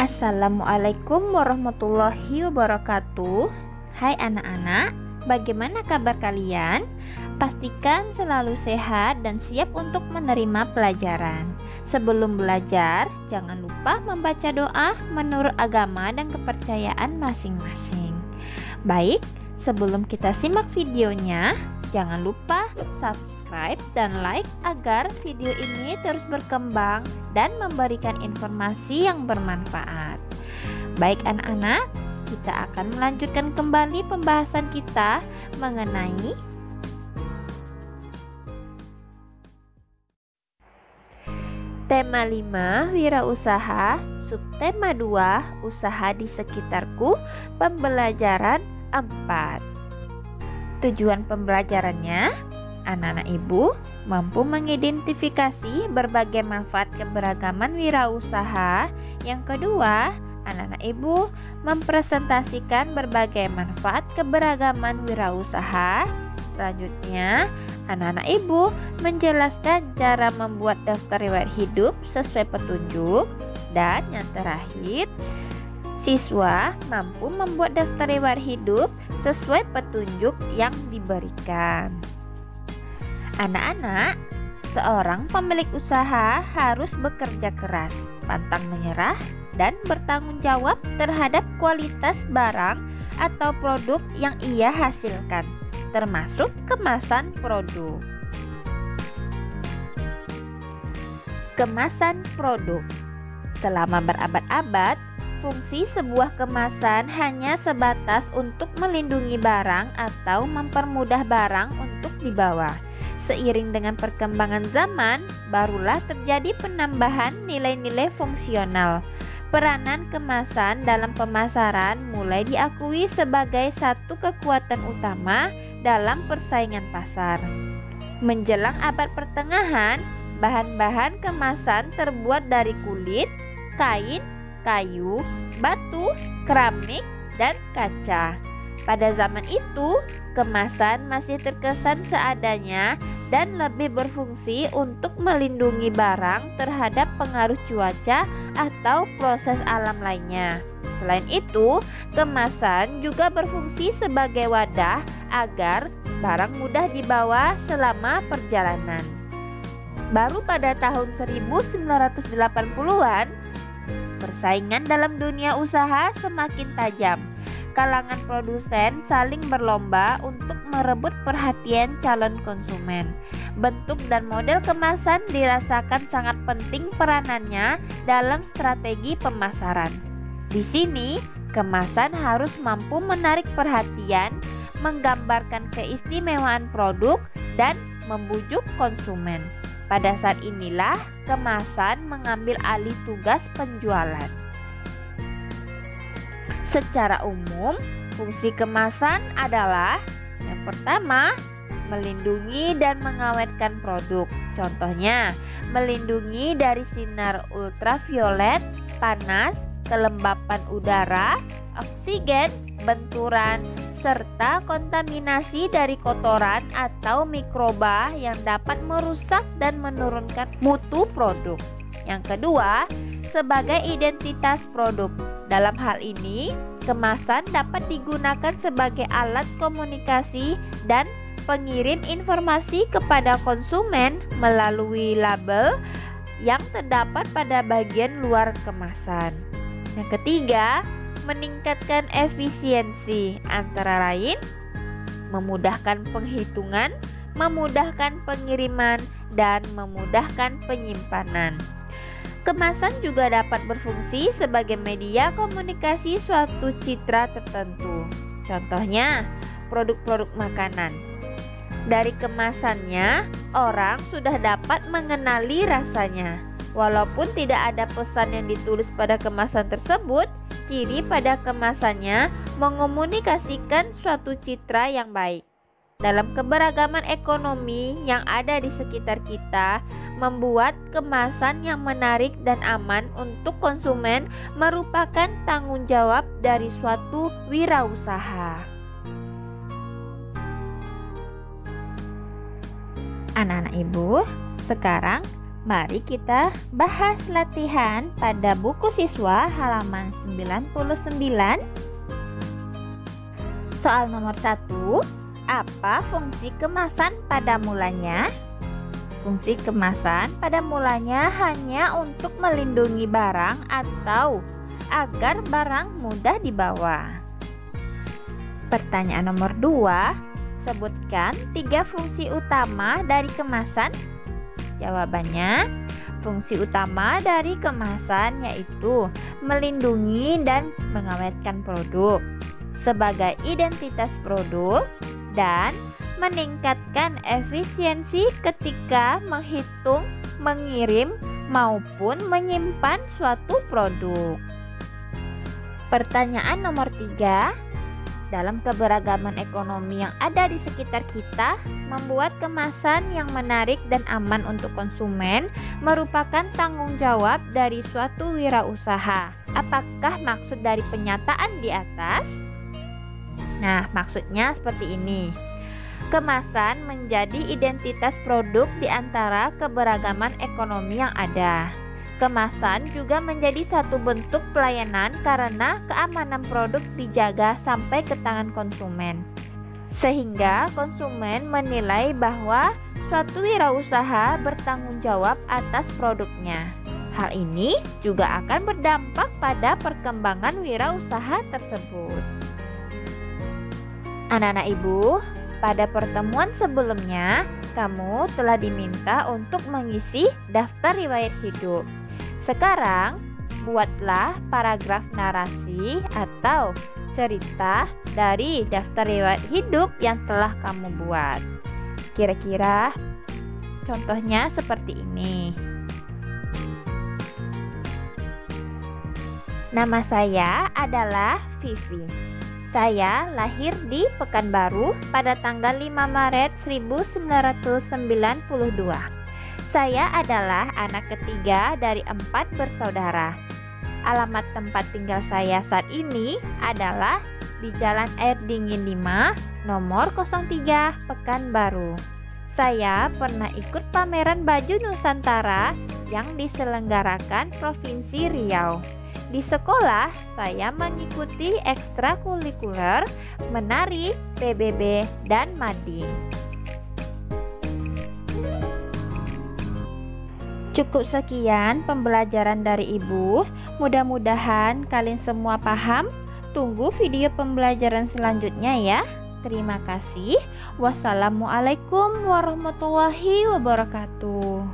Assalamualaikum warahmatullahi wabarakatuh. Hai anak-anak, bagaimana kabar kalian? Pastikan selalu sehat dan siap untuk menerima pelajaran. Sebelum belajar, jangan lupa membaca doa menurut agama dan kepercayaan masing-masing. Baik, sebelum kita simak videonya, jangan lupa subscribe dan like agar video ini terus berkembang dan memberikan informasi yang bermanfaat. Baik anak-anak, kita akan melanjutkan kembali pembahasan kita mengenai tema 5, wirausaha, subtema 2, usaha di sekitarku, pembelajaran 4. Tujuan pembelajarannya, anak-anak ibu mampu mengidentifikasi berbagai manfaat keberagaman wirausaha. Yang kedua, anak-anak ibu mempresentasikan berbagai manfaat keberagaman wirausaha. Selanjutnya, anak-anak ibu menjelaskan cara membuat daftar riwayat hidup sesuai petunjuk. Dan yang terakhir, siswa mampu membuat daftar riwayat hidup sesuai petunjuk yang diberikan. Anak-anak, seorang pemilik usaha harus bekerja keras, pantang menyerah, dan bertanggung jawab terhadap kualitas barang atau produk yang ia hasilkan, termasuk kemasan produk. Kemasan produk. Selama berabad-abad, fungsi sebuah kemasan hanya sebatas untuk melindungi barang atau mempermudah barang untuk dibawa. Seiring dengan perkembangan zaman, barulah terjadi penambahan nilai-nilai fungsional. Peranan kemasan dalam pemasaran mulai diakui sebagai satu kekuatan utama dalam persaingan pasar. Menjelang abad pertengahan, bahan-bahan kemasan terbuat dari kulit, kain, kayu, batu, keramik, dan kaca. Pada zaman itu, kemasan masih terkesan seadanya dan lebih berfungsi untuk melindungi barang terhadap pengaruh cuaca atau proses alam lainnya. Selain itu, kemasan juga berfungsi sebagai wadah agar barang mudah dibawa selama perjalanan. Baru pada tahun 1980-an, persaingan dalam dunia usaha semakin tajam. Kalangan produsen saling berlomba untuk merebut perhatian calon konsumen. Bentuk dan model kemasan dirasakan sangat penting peranannya dalam strategi pemasaran. Di sini, kemasan harus mampu menarik perhatian, menggambarkan keistimewaan produk, dan membujuk konsumen. Pada saat inilah kemasan mengambil alih tugas penjualan. Secara umum, fungsi kemasan adalah yang pertama, melindungi dan mengawetkan produk. Contohnya, melindungi dari sinar ultraviolet, panas, kelembapan udara, oksigen, benturan, serta kontaminasi dari kotoran atau mikroba yang dapat merusak dan menurunkan mutu produk. Yang kedua, sebagai identitas produk. Dalam hal ini, kemasan dapat digunakan sebagai alat komunikasi dan pengirim informasi kepada konsumen melalui label yang terdapat pada bagian luar kemasan. Yang ketiga, meningkatkan efisiensi, antara lain memudahkan penghitungan, memudahkan pengiriman, dan memudahkan penyimpanan. Kemasan juga dapat berfungsi sebagai media komunikasi suatu citra tertentu. Contohnya, produk-produk makanan. Dari kemasannya, orang sudah dapat mengenali rasanya. Walaupun tidak ada pesan yang ditulis pada kemasan tersebut, ciri pada kemasannya mengomunikasikan suatu citra yang baik. Dalam keberagaman ekonomi yang ada di sekitar kita, membuat kemasan yang menarik dan aman untuk konsumen merupakan tanggung jawab dari suatu wirausaha. Anak-anak ibu, sekarang Mari kita bahas latihan pada buku siswa halaman 99. Soal nomor 1. Apa fungsi kemasan pada mulanya? Fungsi kemasan pada mulanya hanya untuk melindungi barang atau agar barang mudah dibawa. Pertanyaan nomor 2. Sebutkan 3 fungsi utama dari kemasan. Jawabannya, fungsi utama dari kemasan yaitu melindungi dan mengawetkan produk sebagai identitas produk dan meningkatkan efisiensi ketika menghitung, mengirim, maupun menyimpan suatu produk. Pertanyaan nomor 3. Dalam keberagaman ekonomi yang ada di sekitar kita, membuat kemasan yang menarik dan aman untuk konsumen merupakan tanggung jawab dari suatu wirausaha. Apakah maksud dari pernyataan di atas? Nah, maksudnya seperti ini. Kemasan menjadi identitas produk di antara keberagaman ekonomi yang ada. Kemasan juga menjadi satu bentuk pelayanan karena keamanan produk dijaga sampai ke tangan konsumen. Sehingga konsumen menilai bahwa suatu wirausaha bertanggung jawab atas produknya. Hal ini juga akan berdampak pada perkembangan wirausaha tersebut. Anak-anak ibu, pada pertemuan sebelumnya, kamu telah diminta untuk mengisi daftar riwayat hidup. Sekarang, buatlah paragraf narasi atau cerita dari daftar riwayat hidup yang telah kamu buat. Kira-kira contohnya seperti ini. Nama saya adalah Vivi. Saya lahir di Pekanbaru pada tanggal 5 Maret 1992. Saya adalah anak ketiga dari 4 bersaudara. Alamat tempat tinggal saya saat ini adalah di Jalan Air Dingin 5, nomor 03, Pekanbaru. Saya pernah ikut pameran baju Nusantara yang diselenggarakan Provinsi Riau. Di sekolah, saya mengikuti ekstrakurikuler, menari, PBB, dan mading. Cukup sekian pembelajaran dari Ibu. Mudah-mudahan kalian semua paham. Tunggu video pembelajaran selanjutnya ya. Terima kasih. Wassalamualaikum warahmatullahi wabarakatuh.